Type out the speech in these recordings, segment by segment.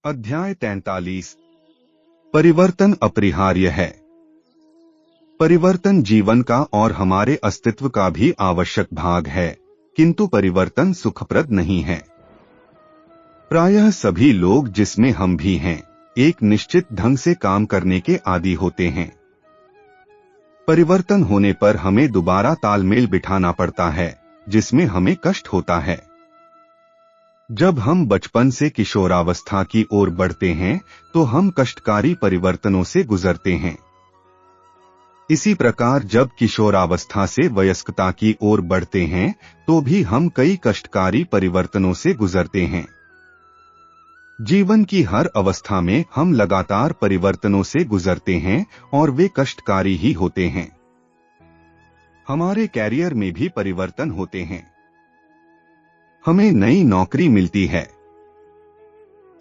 अध्याय 43। परिवर्तन अपरिहार्य है। परिवर्तन जीवन का और हमारे अस्तित्व का भी आवश्यक भाग है, किंतु परिवर्तन सुखप्रद नहीं है। प्रायः सभी लोग, जिसमें हम भी हैं, एक निश्चित ढंग से काम करने के आदी होते हैं। परिवर्तन होने पर हमें दोबारा तालमेल बिठाना पड़ता है, जिसमें हमें कष्ट होता है। जब हम बचपन से किशोरावस्था की ओर बढ़ते हैं तो हम कष्टकारी परिवर्तनों से गुजरते हैं। इसी प्रकार जब किशोरावस्था से वयस्कता की ओर बढ़ते हैं तो भी हम कई कष्टकारी परिवर्तनों से गुजरते हैं। जीवन की हर अवस्था में हम लगातार परिवर्तनों से गुजरते हैं और वे कष्टकारी ही होते हैं। हमारे कैरियर में भी परिवर्तन होते हैं। हमें नई नौकरी मिलती है।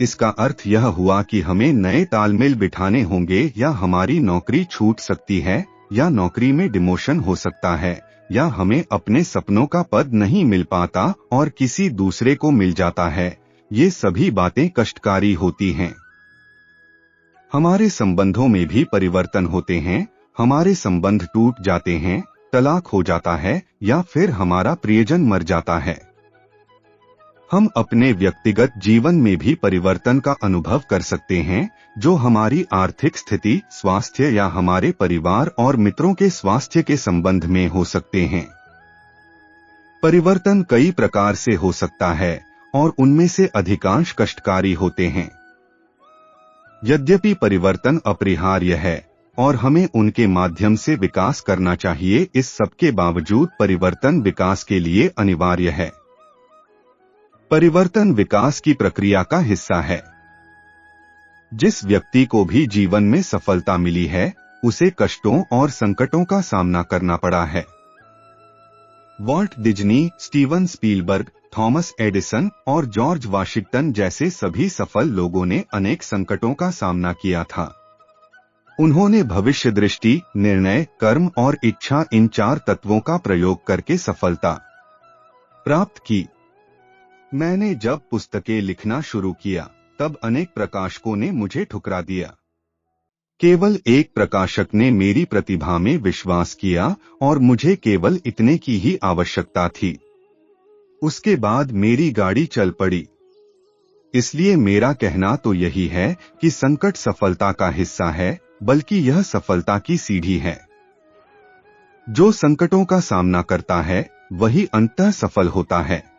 इसका अर्थ यह हुआ कि हमें नए तालमेल बिठाने होंगे, या हमारी नौकरी छूट सकती है, या नौकरी में डिमोशन हो सकता है, या हमें अपने सपनों का पद नहीं मिल पाता और किसी दूसरे को मिल जाता है। ये सभी बातें कष्टकारी होती हैं। हमारे संबंधों में भी परिवर्तन होते हैं। हमारे संबंध टूट जाते हैं, तलाक हो जाता है, या फिर हमारा प्रियजन मर जाता है। हम अपने व्यक्तिगत जीवन में भी परिवर्तन का अनुभव कर सकते हैं, जो हमारी आर्थिक स्थिति, स्वास्थ्य या हमारे परिवार और मित्रों के स्वास्थ्य के संबंध में हो सकते हैं। परिवर्तन कई प्रकार से हो सकता है और उनमें से अधिकांश कष्टकारी होते हैं। यद्यपि परिवर्तन अपरिहार्य है और हमें उनके माध्यम से विकास करना चाहिए, इस सबके बावजूद परिवर्तन विकास के लिए अनिवार्य है। परिवर्तन विकास की प्रक्रिया का हिस्सा है। जिस व्यक्ति को भी जीवन में सफलता मिली है, उसे कष्टों और संकटों का सामना करना पड़ा है। Walt Disney, Steven Spielberg, Thomas Edison और जॉर्ज वाशिंगटन जैसे सभी सफल लोगों ने अनेक संकटों का सामना किया था। उन्होंने भविष्य दृष्टि, निर्णय, कर्म और इच्छा, इन 4 तत्वों का प्रयोग करके सफलता प्राप्त की। मैंने जब पुस्तकें लिखना शुरू किया तब अनेक प्रकाशकों ने मुझे ठुकरा दिया। केवल एक प्रकाशक ने मेरी प्रतिभा में विश्वास किया और मुझे केवल इतने की ही आवश्यकता थी। उसके बाद मेरी गाड़ी चल पड़ी। इसलिए मेरा कहना तो यही है कि संकट सफलता का हिस्सा है, बल्कि यह सफलता की सीढ़ी है। जो संकटों का सामना करता है वही अंततः सफल होता है।